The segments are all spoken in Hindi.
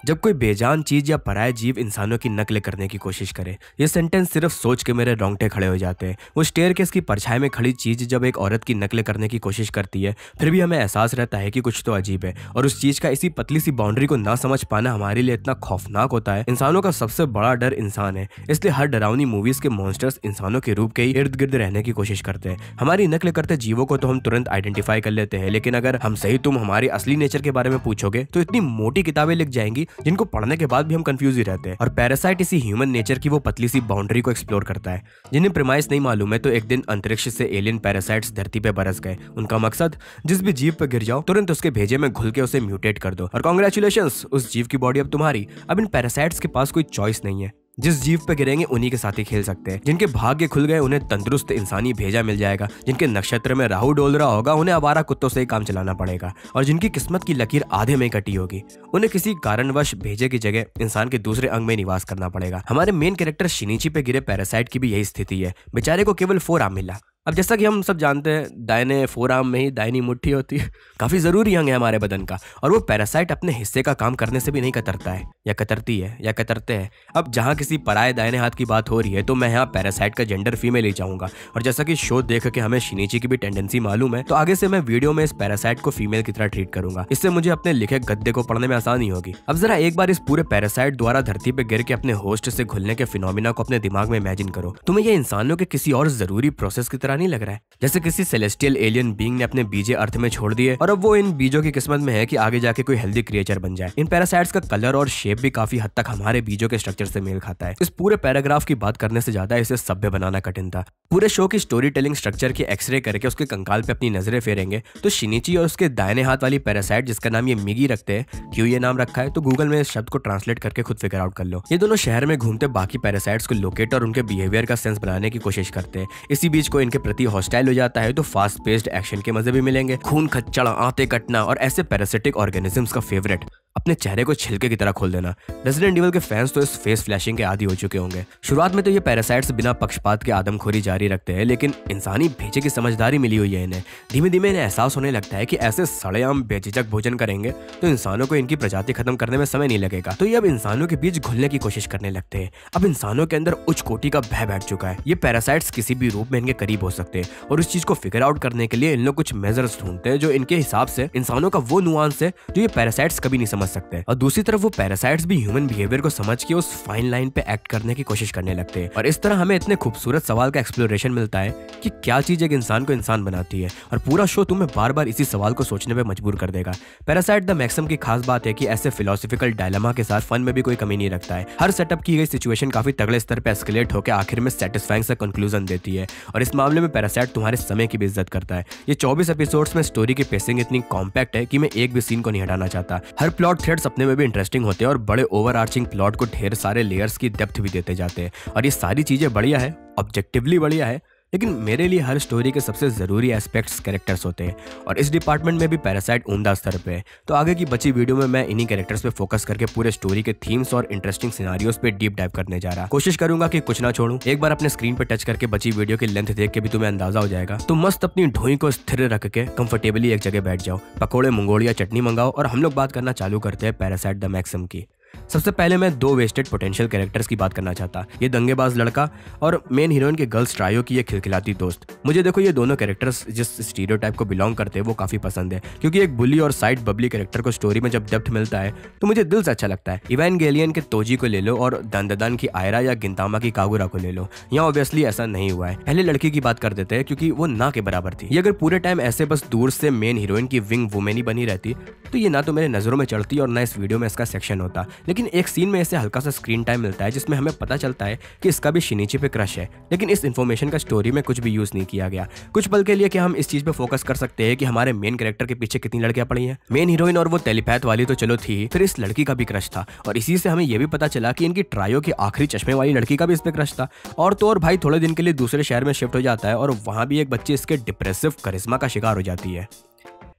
जब कोई बेजान चीज या पराये जीव इंसानों की नकल करने की कोशिश करे, ये सेंटेंस सिर्फ सोच के मेरे रोंगटे खड़े हो जाते हैं। वो स्टेयरकेस की परछाई में खड़ी चीज जब एक औरत की नकल करने की कोशिश करती है, फिर भी हमें एहसास रहता है कि कुछ तो अजीब है, और उस चीज का इसी पतली सी बाउंड्री को ना समझ पाना हमारे लिए इतना खौफनाक होता है। इंसानों का सबसे बड़ा डर इंसान है, इसलिए हर डरावनी मूवीज के मॉन्स्टर्स इंसानों के रूप के ही इर्द गिर्द रहने की कोशिश करते हैं। हमारी नकल करते जीवों को तो हम तुरंत आइडेंटिफाई कर लेते हैं, लेकिन अगर हमसे ही तुम हमारे असली नेचर के बारे में पूछोगे तो इतनी मोटी किताबें लिख जाएंगी जिनको पढ़ने के बाद भी हम कंफ्यूज ही रहते हैं। और पैरासाइट इसी ह्यूमन नेचर की वो पतली सी बाउंड्री को एक्सप्लोर करता है। जिन्हें प्रीमाइस नहीं मालूम है, तो एक दिन अंतरिक्ष से एलियन पैरासाइट्स धरती पे बरस गए। उनका मकसद, जिस भी जीव पे गिर जाओ तुरंत उसके भेजे में घुल के उसे म्यूटेट कर दो, और कांग्रेचुलेशंस, उस जीव की बॉडी अब तुम्हारी। अब इन पैरासाइट्स के पास कोई चॉइस नहीं है, जिस जीव पे गिरेंगे उन्हीं के साथ ही खेल सकते हैं। जिनके भाग्य खुल गए उन्हें तंदुरुस्त इंसानी भेजा मिल जाएगा, जिनके नक्षत्र में राहु डोल रहा होगा उन्हें आवारा कुत्तों से ही काम चलाना पड़ेगा, और जिनकी किस्मत की लकीर आधे में कटी होगी उन्हें किसी कारणवश भेजे की जगह इंसान के दूसरे अंग में निवास करना पड़ेगा। हमारे मेन कैरेक्टर शिनिची पे गिरे पैरासाइट की भी यही स्थिति है। बेचारे को केवल 4 आर्म मिला। अब जैसा कि हम सब जानते हैं, दाहिने फोरआर्म में ही दाहिनी मुट्ठी होती है, काफी जरूरी अंग है हमारे बदन का, और वो पैरासाइट अपने हिस्से का काम करने से भी नहीं कतरता है, या कतरती है, या कतरते हैं। अब जहाँ किसी पराये दाहिने हाथ की बात हो रही है, तो मैं यहाँ पैरासाइट का जेंडर फीमेल ही चाहूंगा। और जैसा कि शो देख के हमें शिनिची की भी टेंडेंसी मालूम है, तो आगे से मैं वीडियो में इस पैरासाइट को फीमेल की तरह ट्रीट करूंगा। इससे मुझे अपने लिखे गद्दे को पढ़ने में आसानी होगी। अब जरा एक बार इस पूरे पैरासाइट द्वारा धरती पे गिर के अपने होस्ट से घुलने के फिनोमिना को अपने दिमाग में इमेजिन करो। तुम्हें ये इंसानों के किसी और जरूरी प्रोसेस की तरह नहीं लग रहा है, जैसे किसी सेलेस्टियल एलियन बीइंग ने अपने बीजे अर्थ में छोड़ दिए और अब वो इन बीजों की किस्मत में है कि आगे जाके कोई हेल्दी क्रिएचर बन जाए। इन पैरासाइट्स का कलर और शेप भी काफी हद तक हमारे बीजों के स्ट्रक्चर से मेल खाता है। इस पूरे पैराग्राफ की बात करने से ज्यादा इसे सभ्य बनाना कठिन था। पूरे शो की स्टोरी टेलिंग स्ट्रक्चर की एक्सरे करके उसके कंकाल पे अपनी नजरें फेरेंगे तो शिनिची और उसके दाहिने हाथ वाली पैरासाइट, जिसका नाम ये मिगी रखते हैं, क्यों ये नाम रखा है तो गूगल में इस शब्द को ट्रांसलेट करके खुद फिगर आउट कर लो। ये दोनों शहर में घूमते बाकी पैरासाइट्स को लोकेट और उनके बिहेवियर का सेंस बनाने की कोशिश करते हैं। इसी बीच को इनके प्रति हॉस्टाइल हो जाता है, तो फास्ट पेस्ड एक्शन के मजे भी मिलेंगे। खून खच्चड़, आंतें कटना और ऐसे पैरासिटिक ऑर्गेनिजम्स का फेवरेट, अपने चेहरे को छिलके की तरह खोल देना। रेजिडेंट इविल के फैंस तो इस फेस फ्लैशिंग के आदी हो चुके होंगे। शुरुआत में तो ये पैरासाइट्स बिना पक्षपात के आदमखोरी जारी रखते हैं, लेकिन इंसानी भेजे की समझदारी मिली हुई है इन्हें। धीमे धीमे इन्हें एहसास होने लगता है कि ऐसे सड़ेआम बेझिझक भोजन करेंगे तो इंसानों को इनकी प्रजाति खत्म करने में समय नहीं लगेगा। तो ये अब इंसानों के बीच घुलने की कोशिश करने लगते हैं। अब इंसानों के अंदर उच्च कोटि का भय बैठ चुका है। ये पैरासाइट्स किसी भी रूप में इनके करीब हो सकते हैं, और इस चीज को फिगर आउट करने के लिए इन लोग कुछ मेजर्स ढूंढते हैं जो इनके हिसाब से इंसानों का वो नुआंस है जो ये पैरासाइट्स कभी नहीं समझ सकते। और दूसरी तरफ वो पैरासाइट्स भी ह्यूमन बिहेवियर को समझ के उस फाइन लाइन पे एक्ट करने की कोशिश करने लगते हैं। और इस तरह हमें इतने खूबसूरत सवाल का एक्सप्लोरेशन मिलता है कि क्या चीज एक इंसान को इंसान बनाती है, और पूरा शो तुम्हें बार बार इसी सवाल को सोचने पे मजबूर कर देगा। पैरासाइट द मैक्सिम की खास बात है कि ऐसे फिलोसॉफिकल डायलेमा के साथ फन में भी कोई कमी नहीं रखता है। हर सेटअप की गई सिचुएशन काफी तगड़े स्तर पे एस्केलेट होकर आखिर में सेटिस्फाइंग सा कंक्लूजन देती है, और इस मामले में पैरासाइट तुम्हारे समय की भी इज्जत करता है। ये 24 एपिसोड्स में स्टोरी की पेसिंग इतनी कॉम्पैक्ट है कि मैं एक भी सीन को नहीं हटाना चाहता। हर प्लॉट थ्रेड्स अपने में भी इंटरेस्टिंग होते हैं और बड़े ओवरआर्चिंग प्लॉट को ढेर सारे लेयर्स की डेप्थ भी देते जाते हैं। और ये सारी चीजें बढ़िया है, ऑब्जेक्टिवली बढ़िया है, लेकिन मेरे लिए हर स्टोरी के सबसे जरूरी एस्पेक्ट्स कैरेक्टर्स होते हैं, और इस डिपार्टमेंट में भी पैरासाइट उम्दा स्तर पे है। तो आगे की बची वीडियो में मैं इन्हीं कैरेक्टर्स पे फोकस करके पूरे स्टोरी के थीम्स और इंटरेस्टिंग सिनारियोस पे डीप डाइव करने जा रहा। कोशिश करूंगा कि कुछ ना छोड़ूं। एक बार अपने स्क्रीन पे टच करके बची वीडियो की लेंथ देख के भी तुम्हें अंदाजा हो जाएगा। तो मस्त अपनी ढोई को स्थिर रख के कंफर्टेबली एक जगह बैठ जाओ, पकोड़े मंगोड़िया चटनी मंगाओ, और हम लोग बात करना चालू करते हैं पैरासाइट द मैक्सिम की। सबसे पहले मैं 2 वेस्टेड पोटेंशियल कैरेक्टर्स की बात करना चाहता। ये दंगेबाज लड़का और मेन हीरोइन के गर्ल्स ट्रायो की ये खिलखिलाती दोस्त। मुझे देखो ये दोनों कैरेक्टर्स जिस स्टीरियोटाइप को बिलोंग करते हैं वो काफी पसंद है, क्योंकि एक बुली और साइड बबली कैरेक्टर को स्टोरी में जब डेप्थ मिलता है तो मुझे दिल से अच्छा लगता है। इवेंगेलियन के तोजी को ले लो और दंदन की आयरा या गिंतामा की कागुरा को ले लो। यहाँ ऑब्वियसली ऐसा नहीं हुआ है। पहले लड़की की बात कर देते हैं, क्योंकि वो ना के बराबर थी। ये अगर पूरे टाइम ऐसे बस दूर से मेन हीरोइन की विंग वुमेन ही बनी रहती तो ये ना तो मेरे नजरों में चढ़ती और ना इस वीडियो में इसका सेक्शन होता। लेकिन एक सीन में इसे हल्का सा स्क्रीन टाइम मिलता है जिसमें हमें पता चलता है कि इसका भी शिनिची पे क्रश है, लेकिन इस इन्फॉर्मेशन का स्टोरी में कुछ भी यूज नहीं किया गया। कुछ पल के लिए कि हम इस चीज पे फोकस कर सकते हैं कि हमारे मेन कैरेक्टर के पीछे कितनी लड़कियां पड़ी हैं। मेन हीरोइन और वो टेलीपैथ वाली तो चलो थी, फिर इस लड़की का भी क्रश था, और इसी से हमें यह भी पता चला कि इनकी ट्रायो की आखिरी चश्मे वाली लड़की का भी इस पे क्रश था। और तो और भाई थोड़े दिन के लिए दूसरे शहर में शिफ्ट हो जाता है और वहां भी एक बच्ची इसके डिप्रेसिव करिश्मा का शिकार हो जाती है।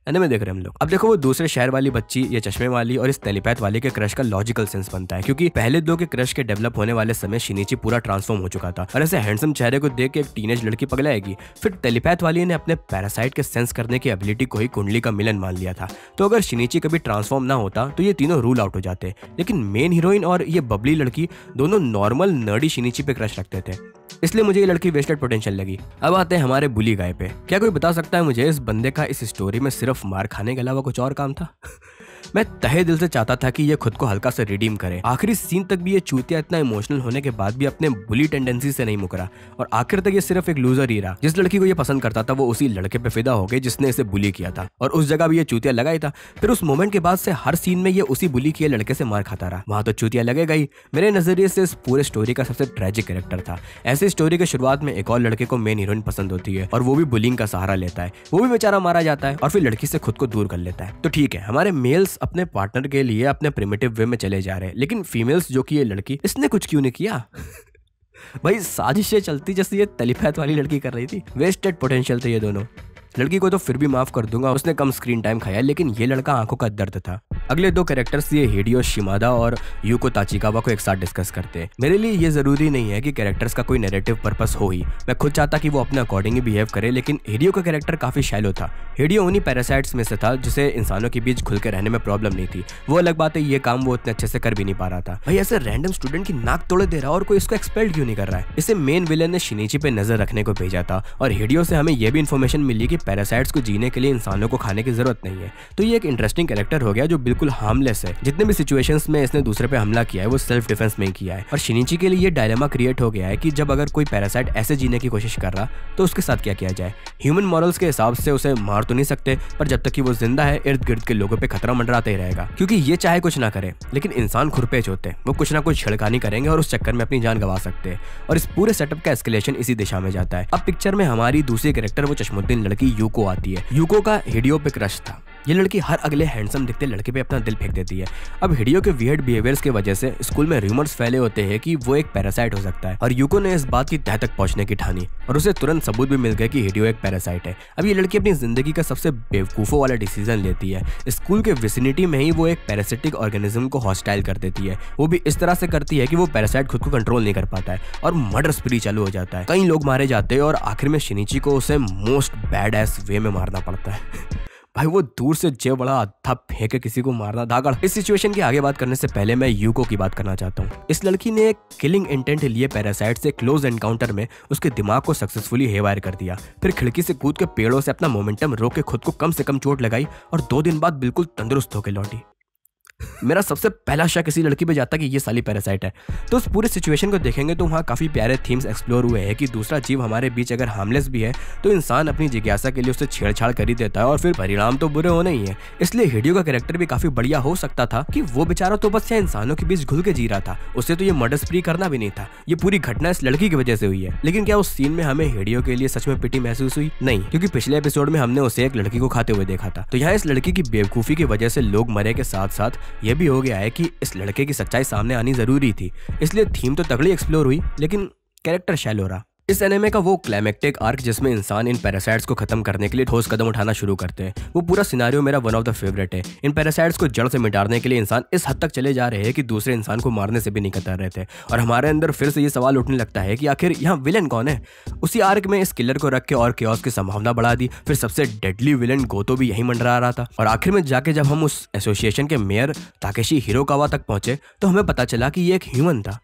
एनिमे देख रहे हैं हम लोग। अब देखो वो दूसरे शहर वाली बच्ची, ये चश्मे वाली और इस टेलीपैथ वाले के क्रश का लॉजिकल सेंस बनता है, क्योंकि पहले दो के क्रश के डेवलप होने वाले समय शिनिची पूरा ट्रांसफॉर्म हो चुका था और ऐसे हैंडसम चेहरे को देख के एक टीनेज लड़की पगलाएगी। फिर टेलीपैथ वाली ने अपने पैरासाइट के सेंस करने की एबिलिटी को ही कुंडली का मिलन मान लिया था। तो अगर शिनिची कभी ट्रांसफॉर्म ना होता तो ये तीनों रूल आउट हो जाते, लेकिन मेन हीरोइन और ये बबली लड़की दोनों नॉर्मल नर्डी शिनिची पे क्रश रखते थे, इसलिए मुझे ये लड़की वेस्टेड पोटेंशियल लगी। अब आते हैं हमारे बुली गाय पे। क्या कोई बता सकता है मुझे इस बंदे का इस स्टोरी में सिर्फ मार खाने के अलावा कुछ और काम था? मैं तहे दिल से चाहता था कि ये खुद को हल्का से रिडीम करे। आखिरी सीन तक भी ये चूतिया इतना इमोशनल होने के बाद भी अपने बुली टेंडेंसी से नहीं मुकरा और आखिर तक ये सिर्फ एक लूजर ही रहा। जिस लड़की को ये पसंद करता था वो उसी लड़के पे फिदा हो गई जिसने इसे बुली किया था और उस जगह भी ये चूतिया लगा ही था। फिर उस मोमेंट के बाद से हर सीन में ये उसी बुली किए लड़के से मार खाता रहा। वहां तो चूतिया लगेगा ही। मेरे नजरिए से इस पूरे स्टोरी का सबसे ट्रेजिक कैरेक्टर था। ऐसे स्टोरी के शुरुआत में एक और लड़के को मेन हीरोइन पसंद होती है और वो भी बुलिंग का सहारा लेता है, वो भी बेचारा मारा जाता है और फिर लड़की से खुद को दूर कर लेता है। तो ठीक है, हमारे मेल्स अपने पार्टनर के लिए अपने प्रिमिटिव वे में चले जा रहे हैं, लेकिन फीमेल्स जो कि ये लड़की, इसने कुछ क्यों नहीं किया? भाई साजिशें चलती जैसे ये टेलीपैथ वाली लड़की कर रही थी। वेस्टेड पोटेंशियल थे ये दोनों। लड़की को तो फिर भी माफ कर दूंगा, उसने कम स्क्रीन टाइम खाया, लेकिन ये लड़का आंखों का दर्द था। अगले दो कैरेक्टर्स ये हिडियो शिमादा और यूको ताचिकावा को एक साथ डिस्कस करते हैं। मेरे लिए ये जरूरी नहीं है कि कैरेक्टर्स का कोई नैरेटिव पर्पस हो ही, मैं खुद चाहता कि वो अपने अकॉर्डिंग ही बिहेव करे, लेकिन हिडियो का कैरेक्टर काफी शैलो था। हिडियो उन्हीं पैरासाइट्स में से था जिसे इंसानों के बीच खुल के रहने में प्रॉब्लम नहीं थी। वो अलग बात है, ये काम वो इतने अच्छे से कर भी नहीं पा रहा था। भाई ऐसे रैंडम स्टूडेंट की नाक तोड़े दे रहा और कोई इसको एक्सपेल क्यों नहीं कर रहा है? इसे मेन विलेन ने शिनिची पे नजर रखने को भेजा था और हिडियो से हमें यह भी इन्फॉर्मेशन मिली कि पैरासाइट्स को जीने के लिए इंसानों को खाने की जरूरत नहीं है। तो ये एक इंटरेस्टिंग कैरेक्टर हो गया जो बिल्कुल हार्मलेस है। जितने भी सिचुएशंस में इसने दूसरे पे हमला किया है वो सेल्फ डिफेंस में ही किया है। और शिनिची के लिए ये डायलेमा क्रिएट हो गया है कि जब अगर कोई पैरासाइट ऐसे जीने की कोशिश कर रहा तो उसके साथ क्या किया जाए। ह्यूमन मॉरल्स के हिसाब से उसे मार तो नहीं सकते, पर जब तक कि वो जिंदा है इर्द गिर्द के लोगों पे खतरा मंडराता ही रहेगा, क्योंकि ये चाहे कुछ ना करे लेकिन इंसान खुरपेच होते हैं, वो कुछ ना कुछ छिड़कानी करेंगे और उस चक्कर में अपनी जान गंवा सकते हैं। और इस पूरे सेटअप का एस्केलेशन इसी दिशा में जाता है। अब पिक्चर में हमारी दूसरी कैरेक्टर वो चश्मुद्दीन लड़की यूको आती है। यूको का हिडियो पे क्रश था। ये लड़की हर अगले हैंडसम दिखते लड़के पे अपना दिल फेंक देती है। अब हिडियो के वियर्ड बिहेवियर्स की वजह से स्कूल में रूमर्स फैले होते हैं कि वो एक पैरासाइट हो सकता है और यूको ने इस बात की तह तक पहुंचने की ठानी और उसे तुरंत सबूत भी मिल गया कि हिडियो एक पैरासाइट है। अब ये लड़की अपनी जिंदगी का सबसे बेवकूफों वाला डिसीजन लेती है। स्कूल के विसिनिटी में ही वो एक पैरासिटिक ऑर्गेनिज्म को हॉस्टाइल कर देती है। वो भी इस तरह से करती है कि वो पैरासाइट खुद को कंट्रोल नहीं कर पाता है और मर्डर स्प्री चालू हो जाता है। कई लोग मारे जाते हैं और आखिर में शिनिची को उसे मोस्ट बैड एस वे में मारना पड़ता है। भाई वो दूर से जे बड़ा अद्धा फेंक के किसी को मारना धागड़। इस सिचुएशन की आगे बात करने से पहले मैं यूको की बात करना चाहता हूँ। इस लड़की ने एक किलिंग इंटेंट लिए पैरासाइट से क्लोज एनकाउंटर में उसके दिमाग को सक्सेसफुली हेवायर कर दिया। फिर खिड़की से कूद के पेड़ों से अपना मोमेंटम रोक के खुद को कम से कम चोट लगाई और 2 दिन बाद बिल्कुल तंदुरुस्त होकर लौटी। मेरा सबसे पहला शक इसी लड़की पे जाता कि ये साली पैरासाइट है। तो उस पूरे सिचुएशन को देखेंगे तो वहाँ काफी प्यारे थीम्स एक्सप्लोर हुए हैं कि दूसरा जीव हमारे बीच अगर हार्मलेस भी है तो इंसान अपनी जिज्ञासा के लिए उससे छेड़छाड़ कर ही देता है और फिर परिणाम तो बुरे होने ही है। इसलिए हिडियो का कैरेक्टर भी काफी बढ़िया हो सकता था कि वो बेचारा तो बस इंसानों के बीच घुल के जी रहा था, उससे तो ये मर्डर स्प्री करना भी नहीं था। ये पूरी घटना इस लड़की की वजह से हुई है। लेकिन क्या उस सीन में हमें हिडियो के लिए सच में पिटी महसूस हुई? नहीं, क्योंकि पिछले एपिसोड में हमने उसे एक लड़की को खाते हुए देखा था। तो यहाँ इस लड़की की बेवकूफी की वजह से लोग मरे के साथ साथ ये भी हो गया है कि इस लड़के की सच्चाई सामने आनी जरूरी थी। इसलिए थीम तो तगड़ी एक्सप्लोर हुई लेकिन कैरेक्टर शैलो रहा। इस एनिमे का वो क्लाइमेक्टिक आर्क जिसमें इंसान इन पैरासाइट्स को खत्म करने के लिए ठोस कदम उठाना शुरू करते हैं, वो पूरा सिनारियो मेरा वन ऑफ द फेवरेट है। इन पैरासाइट्स को जड़ से मिटाने के लिए इंसान इस हद तक चले जा रहे हैं कि दूसरे इंसान को मारने से भी नहीं कतर रहे थे और हमारे अंदर फिर से ये सवाल उठने लगता है कि आखिर यहाँ विलेन कौन है। उसी आर्क में इस किलर को रख के और केओस की संभावना बढ़ा दी। फिर सबसे डेडली विलेन गोतो भी यही मंडरा रहा था और आखिर में जाके जब हम उस एसोसिएशन के मेयर ताकेशी हिरोकावा तक पहुंचे तो हमें पता चला कि ये एक ह्यूमन था।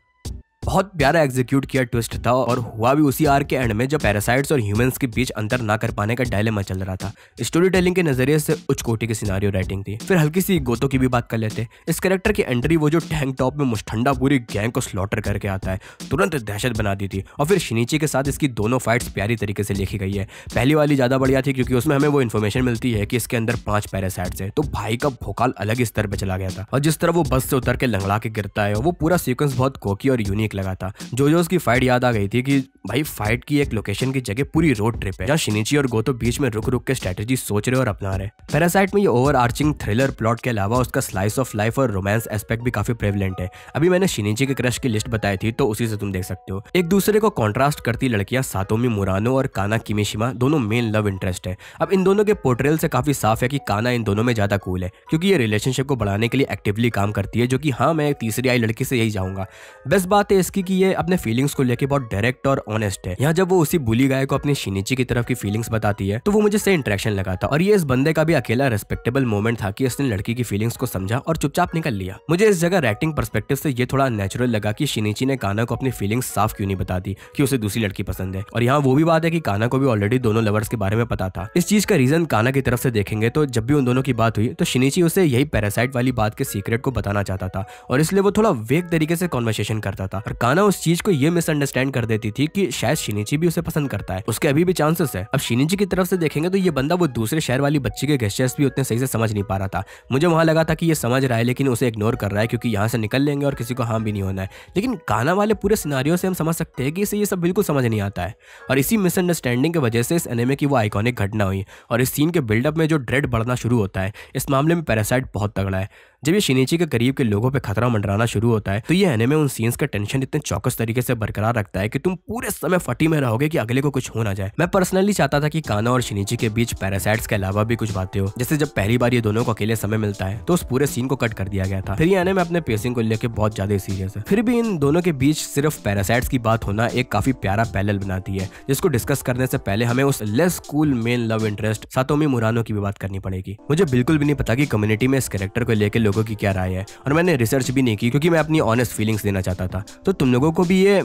बहुत प्यारा एग्जीक्यूट किया ट्विस्ट था और हुआ भी उसी आर्क के एंड में जब पैरासाइट्स और ह्यूमंस के बीच अंतर ना कर पाने का डायलेमा चल रहा था। स्टोरी टेलिंग के नजरिए से उच्च कोटि की सिनारियो राइटिंग थी। फिर हल्की सी गोतो की भी बात कर लेते। इस कैरेक्टर की एंट्री वो जो टैंक टॉप में मुष्ठंडा पूरी गैंग को स्लॉटर करके आता है, तुरंत दहशत बना दी थी। और फिर शिनिची के साथ इसकी दोनों फाइट्स प्यारी तरीके से लिखी गई है। पहली वाली ज्यादा बढ़िया थी क्योंकि उसमें हमें वो इन्फॉर्मेशन मिलती है कि इसके अंदर 5 पैरासाइट्स है, तो भाई का भोकाल अलग ही स्तर पे चला गया था। और जिस तरह वो बस से उतर के लंगड़ा के गिरता है वो पूरा सीक्वेंस बहुत कोकी और यूनिक लगा था। जो उसकी फाइट याद आ गई थी कि भाई फाइट की एक लोकेशन की जगह पूरी रोड ट्रिप है जहाँ शिनिची और गोतो बीच में रुक रुक के स्ट्रेटेजी सोच रहे और अपना रहे। पैरासाइट में ये ओवर आर्चिंग थ्रिलर प्लॉट के अलावा उसका स्लाइस ऑफ लाइफ और रोमांस एस्पेक्ट भी काफी प्रेवलेंट है। अभी मैंने शिनिची के क्रश की लिस्ट बताई थी तो उसी से तुम देख सकते हो। एक दूसरे को कॉन्ट्रास्ट करती लड़कियां सातोमी मुरानो और काना किमिशिमा दोनों मेन लव इंटरेस्ट है। अब इन दोनों के पोर्ट्रेल से काफी साफ है कि काना इन दोनों में ज्यादा कूल है क्योंकि ये रिलेशनशिप को बढ़ाने के लिए एक्टिवली काम करती है, जो कि हाँ मैं एक तीसरी आई लड़की से यही चाहूंगा। बेस्ट बात है इसकी कि ये अपने फीलिंग्स को लेकर बहुत डायरेक्ट और ऑनेस्ट है। यहाँ जब वो उसी बुली गाय को अपनी शिनिची की तरफ की फीलिंग्स बताती है तो वो मुझे सही इंटरेक्शन लगा था और ये इस बंदे का भी अकेला रेस्पेक्टेबल मोमेंट था कि इसने लड़की की फीलिंग्स को समझा और चुपचाप निकल लिया। मुझे इस जगह राइटिंग पर्सपेक्टिव से ये थोड़ा नेचुरल लगा कि शिनिची ने काना को अपनी फीलिंग्स साफ क्यों नहीं बता दी कि उसे दूसरी लड़की पसंद है। और यहाँ वो भी बात है कि काना को भी ऑलरेडी दोनों लवर्स के बारे में पता था। इस चीज का रीजन काना की तरफ से देखेंगे तो जब भी उन दोनों की बात हुई तो शिनिची उसे यही पैरासाइट वाली बात के सीक्रेट को बताना चाहता था और इसलिए वो थोड़ा वेग तरीके से कॉन्वर्सेशन करता था और काना उस चीज को ये मिसअंडरस्टैंड कर देती थी कि शायद शिनिची भी उसे पसंद करता है। उसके अभी भी चांसेस है। अब शिनिची की तरफ से देखेंगे तो ये बंदा वो दूसरे शहर वाली बच्ची के गेस्चर्स भी उतने सही से समझ नहीं पा रहा था। मुझे वहां लगा था कि ये समझ रहा है लेकिन उसे इग्नोर कर रहा है क्योंकि यहाँ से निकल लेंगे और किसी को हार्म भी नहीं होना है। लेकिन काना वाले पूरे सिनारियो से हम समझ सकते हैं कि इसे ये सब बिल्कुल समझ नहीं आता है और इसी मिसअंडरस्टैंडिंग की वजह से इस एनिमे की वो आइकॉनिक घटना हुई और इस सीन के बिल्डअप में जो ड्रेड बढ़ना शुरू होता है इस मामले में पैरासाइट बहुत तगड़ा है। जब ये शिनिची के करीब के लोगों पे खतरा मंडराना शुरू होता है तो ये एनिमे उन सीन्स का टेंशन इतने चौकस तरीके से बरकरार रखता है कि तुम पूरे समय फटी में रहोगे कि अगले को कुछ हो ना जाए। मैं पर्सनली चाहता था कि काना और शिनिची के बीच पैरासाइट्स के अलावा भी कुछ बातें हो, जैसे जब पहली बार ये दोनों को अकेले समय मिलता है तो उस पूरे सीन को कट कर दिया गया था। फिर ये एनिमे अपने पेसिंग को लेकर बहुत ज्यादा सीरियस है। फिर भी इन दोनों के बीच सिर्फ पैरासाइट्स की बात होना एक काफी प्यारा पैरेलल बनाती है जिसको डिस्कस करने से पहले हमें उस less cool main love interest Satomi Murano की भी बात करनी पड़ेगी। मुझे बिल्कुल भी नहीं पता कि कम्युनिटी में इस कैरेक्टर को लेकर लोगों की क्या राय है और मैंने रिसर्च भी नहीं की क्योंकि मैं अपनी ऑनेस्ट फीलिंग्स देना चाहता था। तो तुम लोगों को भी ये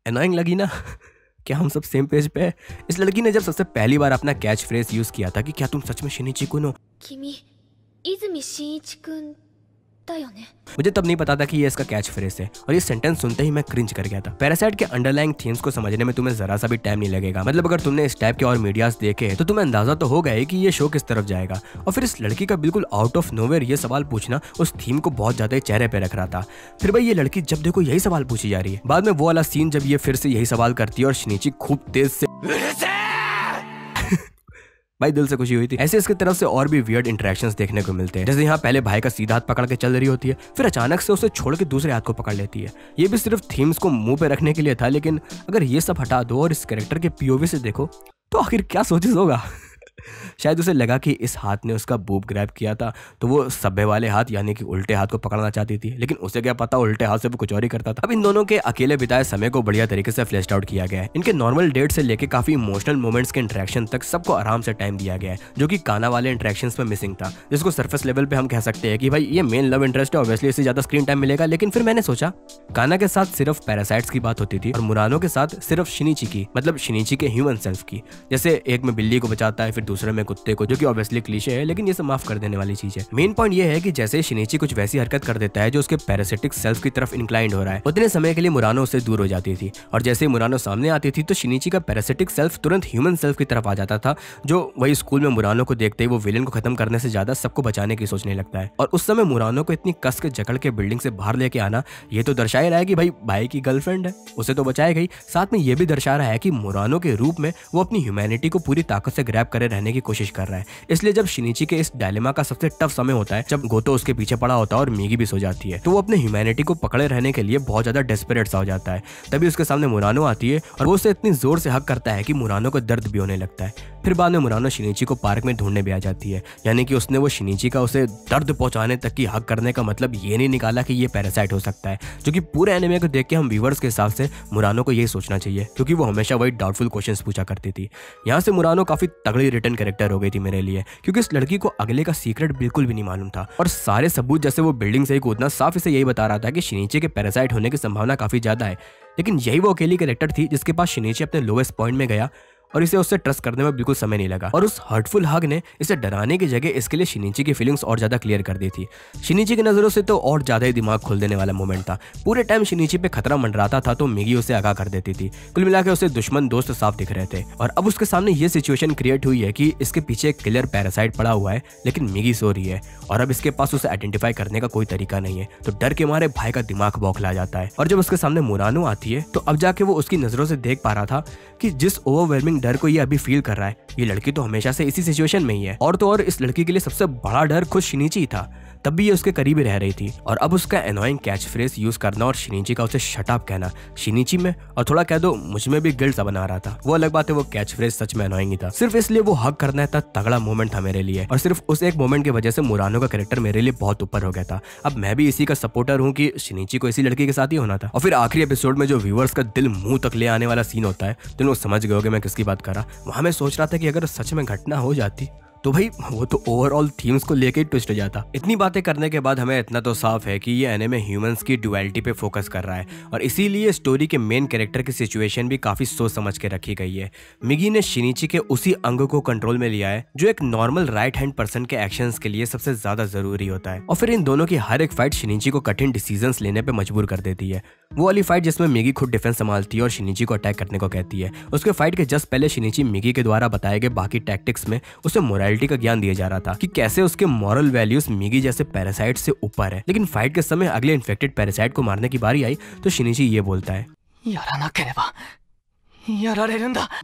एनोइंग लगी ना? क्या हम सब सेम पेज पे है? इस लड़की ने जब सबसे पहली बार अपना कैच फ्रेज यूज किया था कि क्या तुम सच में शिनिची कुन हो, मुझे तब नहीं पता था कि ये इसका कैच फ्रेज है और ये सेंटेंस सुनते ही मैं क्रिंज कर गया था। पैरासाइट के अंडरलाइंग थीम्स को समझने में तुम्हें जरा सा भी टाइम नहीं लगेगा। मतलब अगर तुमने इस टाइप के और मीडियाज देखे तो तुम्हें अंदाजा तो हो गया कि ये शो किस तरफ जाएगा। और फिर इस लड़की का बिल्कुल आउट ऑफ नोवेयर ये सवाल पूछना उस थीम को बहुत ज्यादा चेहरे पे रख रहा था। फिर भाई ये लड़की जब देखो यही सवाल पूछी जा रही है। बाद में वो वाला सीन जब ये फिर से यही सवाल करती है और शिनिची खूब तेज से भाई दिल से खुशी हुई थी। ऐसे इसकी तरफ से और भी वियर्ड इंटरेक्शंस देखने को मिलते हैं, जैसे यहाँ पहले भाई का सीधा हाथ पकड़ के चल रही होती है फिर अचानक से उसे छोड़ के दूसरे हाथ को पकड़ लेती है। ये भी सिर्फ थीम्स को मुंह पे रखने के लिए था, लेकिन अगर ये सब हटा दो और इस कैरेक्टर के पीओवी से देखो तो आखिर क्या सोचेस होगा। शायद उसे लगा कि इस हाथ ने उसका बूब ग्रैब किया था तो वो सब्बे वाले हाथ यानी कि उल्टे हाथ को पकड़ना चाहती थी, लेकिन उसे क्या पता उल्टे हाथ से वो कुछ और ही करता था। अब इन दोनों के अकेले बिताए समय को बढ़िया तरीके से फ्लैश्ड आउट किया गया है। इनके नॉर्मल डेट से लेके काफी इमोशनल मोमेंट्स के इंटरेक्शन तक सबको आराम से टाइम दिया गया है, जो कि काना वाले इंटरेक्शंस में मिसिंग था, जिसको सरफेस लेवल पे हम कह सकते हैं कि भाई ये मेन लव इंटरेस्ट है, ऑब्वियसली इससे ज्यादा स्क्रीन टाइम मिलेगा। लेकिन फिर मैंने सोचा काना के साथ सिर्फ पैरासाइट्स की बात होती थी और मुरानो के साथ सिर्फ शिनिची की, मतलब शिनिची के ह्यूमन सेल्फ की। जैसे एक में बिल्ली को बचाता है फिर दूसरे में कुत्ते को, जो कि ऑब्वियसली क्लीशे है लेकिन ये सब माफ कर देने वाली चीज है। मेन पॉइंट ये है कि जैसे शिनिची कुछ वैसी हरकत कर देता है जो उसके पैरासिटिक सेल्फ की तरफ इंक्लाइंड हो रहा है, उतने समय के लिए मुरानो उससे दूर हो जाती थी और जैसे ही मुरानो सामने आती थी तो शिनिची का पैरासिटिक सेल्फ तुरंत ह्यूमन सेल्फ की तरफ आ जाता था, जो वही स्कूल में मुरानो को देखते ही वो विलेन को खत्म करने से ज्यादा सबको बचाने की सोचने लगता है। और उस समय मुरानो को इतनी कस के जकड़ के बिल्डिंग से बाहर लेके आना ये तो दर्शा ही रहा है कि भाई की गर्लफ्रेंड है, उसे तो बचाएगा ही, साथ में ये भी दर्शा रहा है कि मुरानो के रूप में वो अपनी ह्यूमैनिटी को पूरी ताकत से ग्रैब करे रहने की कोशिश कर रहा है। इसलिए जब शिनिची के इस डायलेमा का सबसे टफ समय होता है, जब गोतो उसके पीछे पड़ा होता है और मीगी भी सो जाती है, तो वो अपने ह्यूमैनिटी को पकड़े रहने के लिए बहुत ज्यादा डेस्परेट सा हो जाता है। तभी उसके सामने मुरानो आती है और वो उसे इतनी जोर से हक करता है कि मुरानो को दर्द भी होने लगता है। फिर बाद में मुरानो शिनिची को पार्क में ढूंढने भी आ जाती है, यानी कि उसने वो शिनिची का उसे दर्द पहुंचाने तक की हक करने का मतलब ये नहीं निकाला कि ये पैरासाइट हो सकता है, जो कि पूरे एनिमे को देख के हम व्यूअर्स के हिसाब से मुरानो को यही सोचना चाहिए, क्योंकि वो हमेशा वही डाउटफुल क्वेश्चंस पूछा करती थी। यहाँ से मुरानो काफी तगड़ी रिटर्न कैरेक्टर हो गई थी मेरे लिए, क्योंकि इस लड़की को अगले का सीक्रेट बिल्कुल भी नहीं मालूम था और सारे सबूत जैसे वो बिल्डिंग से ही कूदना साफ इसे यही बता रहा था कि शिनिची के पैरासाइट होने की संभावना काफी ज्यादा है। लेकिन यही वो अकेली कैरेक्टर थी जिसके पास शिनिची अपने लोएस्ट पॉइंट में गया और इसे उससे ट्रस्ट करने में बिल्कुल समय नहीं लगा। और उस हर्टफुल हग ने इसे डराने की जगह इसके लिए शिनिची की फीलिंग्स और ज्यादा क्लियर कर दी थी। शिनिची की नजरों से तो और ज्यादा ही दिमाग खोल देने वाला मोमेंट था। पूरे टाइम शिनिची पे खतरा मंडराता था तो मिगी उसे आगाह कर देती थी। कुल मिलाकर उसे दुश्मन दोस्त साफ दिख रहे थे। और अब उसके सामने ये सिचुएशन क्रिएट हुई है कि इसके पीछे एक किलर पैरासाइट पड़ा हुआ है, लेकिन मिगी सो रही है और अब इसके पास उसे आइडेंटिफाई करने का कोई तरीका नहीं है। तो डर के मारे भाई का दिमाग बौखला जाता है। और जब उसके सामने मुरानो आती है तो अब जाके वो उसकी नजरों से देख पा रहा था कि जिस ओवरवेलमिंग डर को ये अभी फील कर रहा है, ये लड़की तो हमेशा से इसी सिचुएशन में ही है। और तो और इस लड़की के लिए सबसे बड़ा डर खुद शिनिची ही था, तब भी ये उसके करीब ही रह रही थी। और अब उसका एनोइंग कैच फ्रेज यूज करना और शिनिची का उसे शट अप कहना शिनिची में और थोड़ा कह दो मुझ में भी गिल्ट सा बना रहा था। वो अलग बात है, वो कैच फ्रेज सच में एनोइंग ही था। सिर्फ इसलिए वो हक करना था, तगड़ा मोमेंट था मेरे लिए। और सिर्फ उस एक मोमेंट की वजह से मुरानो का कैरेक्टर मेरे लिए बहुत ऊपर हो गया था। अब मैं भी इसी का सपोर्टर हूँ कि शिनिची को इसी लड़की के साथ ही होना था। और फिर आखिरी एपिसोड में जो व्यूअर्स का दिल मुंह तक ले आने वाला सीन होता है, तो लोग समझ गए होंगे मैं किसकी बात कर रहा। वहां मैं सोच रहा था कि अगर सच में घटना हो जाती तो भाई वो तो ओवरऑल थीम्स को लेके ही ट्विस्ट हो जाता। इतनी बातें करने के बाद हमें इतना तो साफ है कि ये एनिमे ह्यूमंस की ड्युअलिटी पे फोकस कर रहा है और इसीलिए स्टोरी के मेन कैरेक्टर की सिचुएशन भी काफी सोच समझ के रखी गई है। मिगी ने शिनिची के उसी अंग को कंट्रोल में लिया है जो एक नॉर्मल राइट हैंड पर्सन के एक्शंस के लिए सबसे ज्यादा जरूरी होता है। और फिर इन दोनों की हर एक फाइट शिनिची को कठिन डिसीजंस लेने पे मजबूर कर देती है। वो वाली फाइट जिसमें मिगी खुद डिफेंस संभालती है और शिनिची को अटैक करने को कहती है, उसके फाइट के जस्ट पहले शिनिची मिगी के द्वारा बताए गए बाकी टैक्टिक्स में उसे मोरालिटी का ज्ञान दिया जा रहा था कि कैसे उसके मॉरल वैल्यूज मिगी जैसे पैरासाइट से ऊपर है। लेकिन फाइट के समय अगले इन्फेक्टेड पैरासाइट को मारने की बारी आई तो शिनिची ये बोलता है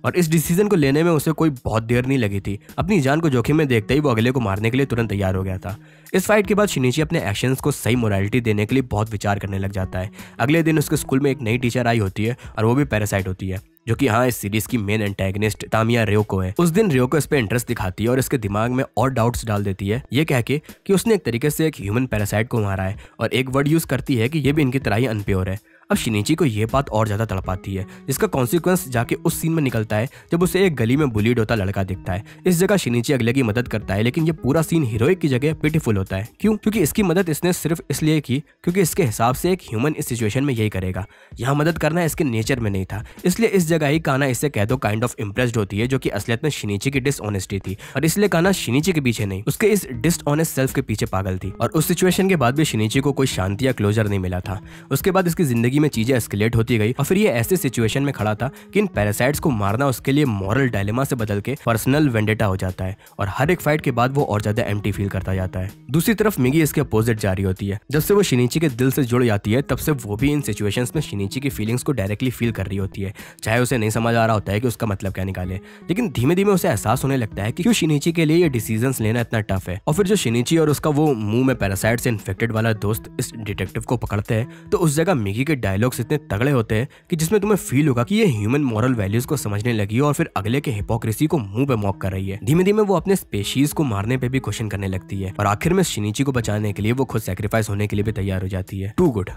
और इस डिसीजन को लेने में उसे कोई बहुत देर नहीं लगी थी। अपनी जान को जोखिम में देखते ही वो अगले को मारने के लिए तुरंत तैयार हो गया था। इस फाइट के बाद शिनिची अपने एक्शंस को सही मोरालिटी देने के लिए बहुत विचार करने लग जाता है। अगले दिन उसके स्कूल में एक नई टीचर आई होती है और वो भी पैरासाइट होती है, जो कि हाँ इस सीरीज की मेन एंटेगनिस्ट तामिया रियोको है। उस दिन रियोको इस पे इंटरेस्ट दिखाती है और इसके दिमाग में और डाउट्स डाल देती है, ये कह के कि उसने एक तरीके से एक ह्यूमन पैरासाइट को मारा है और एक वर्ड यूज करती है कि ये भी इनकी तरह ही अनप्योर है। अब शिनिची को ये बात और ज्यादा तड़पाती है, जिसका कॉन्सिक्वेंस जाके उस सीन में निकलता है जब उसे एक गली में बुलीड होता लड़का दिखता है। इस जगह शिनिची अगले की मदद करता है, लेकिन ये पूरा सीन हीरोइक की जगह पिटीफुल होता है। क्यों? क्योंकि इसकी मदद इसने सिर्फ इसलिए की क्योंकि इसके हिसाब से एक ह्यूमन इस सिचुएशन में यही करेगा। यहाँ मदद करना इसके नेचर में नहीं था, इसलिए इस जगह ही काना इससे कह दो काइंड ऑफ इम्प्रेस्ड होती है, जो कि असलियत में शिनिची की डिसऑनेस्टी थी। और इसलिए काना शिनिची के पीछे नहीं, उसके इस डिसऑनेस्ट सेल्फ के पीछे पागल थी। और उस सिचुएशन के बाद भी शिनिची को कोई शांति या क्लोजर नहीं मिला था। उसके बाद इसकी जिंदगी में चीजें एस्केलेट होती गई और फिर ये ऐसे सिचुएशन में खड़ा था कि इन पैरासाइट्स को मारना उसके लिए मॉरल डायलेमा से बदल के पर्सनल वेंडेटा हो जाता है और हर एक फाइट के बाद वो और ज्यादा एम्प्टी फील करता जाता है। दूसरी तरफ मिगी इसके अपोजिट जा रही होती है। जब से वो शिनिची के दिल से जुड़ जाती है तब से वो भी इन सिचुएशंस में शिनिची की फीलिंग्स को डायरेक्टली फील कर रही होती है, चाहे उसे नहीं समझ आ रहा होता है कि उसका मतलब क्या निकाले। लेकिन धीमे धीमे उसे एहसास होने लगता है कि क्यों शिनिची के लिए ये डिसीजंस लेना इतना टफ है। और फिर जो शिनिची और उसका वो मुंह में पैरासाइट से इन्फेक्टेड वाला दोस्त इस डिटेक्टिव को पकड़ते हैं तो उस जगह मिगी के डायलॉग्स इतने तगड़े होते हैं कि जिसमें तुम्हें फील होगा कि ये ह्यूमन मॉरल वैल्यूज को समझने लगी और फिर अगले के हिपोक्रेसी को मुंह पे मॉक कर रही है। धीमे धीमे वो अपने स्पेशीज को मारने पे भी क्वेश्चन करने लगती है और आखिर में शिनिची को बचाने के लिए वो खुद सैक्रिफाइस होने के लिए भी तैयार हो जाती है। Too good.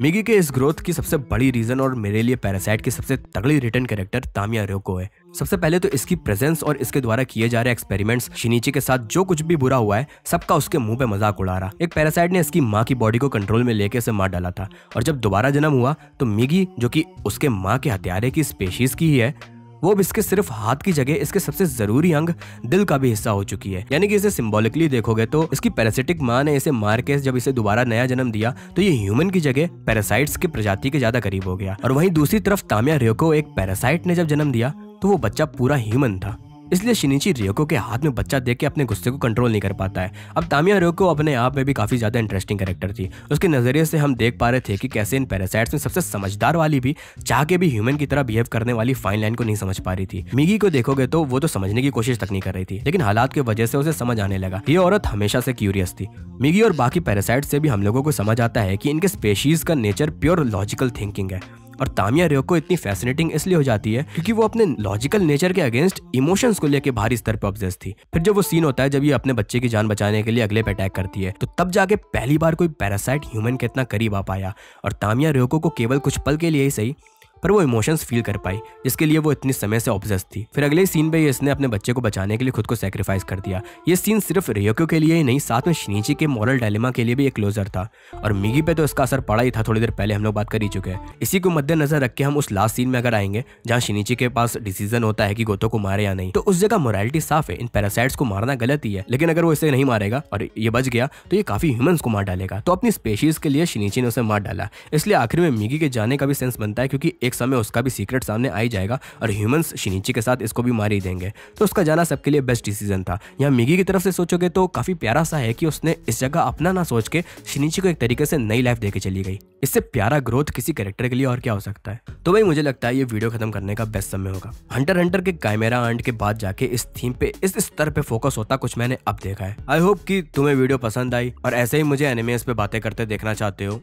मिगी के इस ग्रोथ की सबसे बड़ी रीजन और मेरे लिए पैरासाइट की सबसे तगड़ी रिटर्न कैरेक्टर तामिया रियोको है। सबसे पहले तो इसकी प्रेजेंस और इसके द्वारा किए जा रहे एक्सपेरिमेंट्स, शिनिची के साथ जो कुछ भी बुरा हुआ है सबका उसके मुंह पे मजाक उड़ा रहा। एक पैरासाइट ने इसकी माँ की बॉडी को कंट्रोल में लेके इसे मार डाला था और जब दोबारा जन्म हुआ तो मिगी, जो कि उसके माँ के हत्यारे की स्पेशीज की ही है, वो अब इसके सिर्फ हाथ की जगह इसके सबसे जरूरी अंग दिल का भी हिस्सा हो चुकी है। यानी कि इसे सिंबॉलिकली देखोगे तो इसकी पैरासिटिक माँ ने इसे मार के जब इसे दोबारा नया जन्म दिया तो ये ह्यूमन की जगह पैरासाइट्स की प्रजाति के ज्यादा करीब हो गया। और वहीं दूसरी तरफ तामिया रियोको एक पैरासाइट ने जब जन्म दिया तो वो बच्चा पूरा ह्यूमन था। इसलिए शिनिची रियोको के हाथ में बच्चा देख के अपने गुस्से को कंट्रोल नहीं कर पाता है। अब तामिया रियोको अपने आप में भी काफी ज्यादा इंटरेस्टिंग कैरेक्टर थी। उसके नजरिए से हम देख पा रहे थे कि कैसे इन पैरासाइट्स में सबसे समझदार वाली भी चाह के भी ह्यूमन की तरह बिहेव करने वाली फाइन लाइन को नहीं समझ पा रही थी। मिगी को देखोगे तो वो तो समझने की कोशिश तक नहीं कर रही थी, लेकिन हालात की वजह से उसे समझ आने लगा। ये औरत हमेशा से क्यूरियस थी। मिगी और बाकी पैरासाइट से भी हम लोगों को समझ आता है कि इनके स्पेशीज का नेचर प्योर लॉजिकल थिंकिंग है। और तामिया रियोको इतनी फैसिनेटिंग इसलिए हो जाती है क्योंकि वो अपने लॉजिकल नेचर के अगेंस्ट इमोशंस को लेके भारी स्तर पर ऑब्सेस्ड थी। फिर जब वो सीन होता है जब ये अपने बच्चे की जान बचाने के लिए अगले पे अटैक करती है तो तब जाके पहली बार कोई पैरासाइट ह्यूमन के इतना करीब आ पाया। और तामिया रियोको को केवल कुछ पल के लिए ही सही पर वो इमोशंस फील कर पाई जिसके लिए वो इतनी समय से ऑब्सेस्ड थी। फिर अगले सीन पे इसने अपने बच्चे को बचाने के लिए खुद को सेक्रीफाइस कर दिया। ये सीन सिर्फ रियोको के लिए ही नहीं, साथ में शिनिची के मॉरल डायलेमा के लिए भी एक क्लोजर था और मिगी पे तो इसका असर पड़ा ही था, थोड़ी देर पहले हम लोग बात कर ही चुके हैं। इसी को मद्देनजर रख के हम उस लास्ट सीन में अगर आएंगे जहाँ शिनिची के पास डिसीजन होता है कि गोतो को मारे या नहीं, तो उस जगह मोरालिटी साफ है, इन पैरासाइट्स को मारना गलत ही है, लेकिन अगर वो इसे नहीं मारेगा और ये बच गया तो ये काफी ह्यूमंस को मार डालेगा। तो अपनी स्पेशीज के लिए शिनिची ने उसे मार डाला, इसलिए आखिर में मिगी के जाने का भी सेंस बनता है क्योंकि एक समय उसका भी सीक्रेट सामने आ ही जाएगा और ह्यूमंस शिनिची के साथ इसको भी मार ही देंगे। तो उसका जाना सबके लिए बेस्ट डिसीजन था। यहाँ मिगी की तरफ से सोचोगे तो काफी प्यारा सा है कि उसने इस जगह अपना ना सोच के शिनिची को एक तरीके से नई लाइफ देके चली गई। इससे प्यारा ग्रोथ किसी कैरेक्टर के लिए और क्या हो सकता है। तो भाई मुझे लगता है ये वीडियो खत्म करने का बेस्ट समय होगा। हंटर हंटर के काइमेरा आर्ट के बाद जाके इस थीम पे इस स्तर पे फोकस होता कुछ मैंने अब देखा है। आई होप कि तुम्हें वीडियो पसंद आई और ऐसे ही मुझे एनिमेस पे बातें करते देखना चाहते हो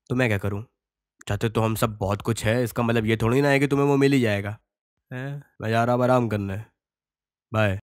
तो मैं क्या करूं? चाहते तो हम सब बहुत कुछ है, इसका मतलब ये थोड़ी ना है कि तुम्हें वो मिल ही जाएगा। मैं जा रहा हूं आराम करने। बाय।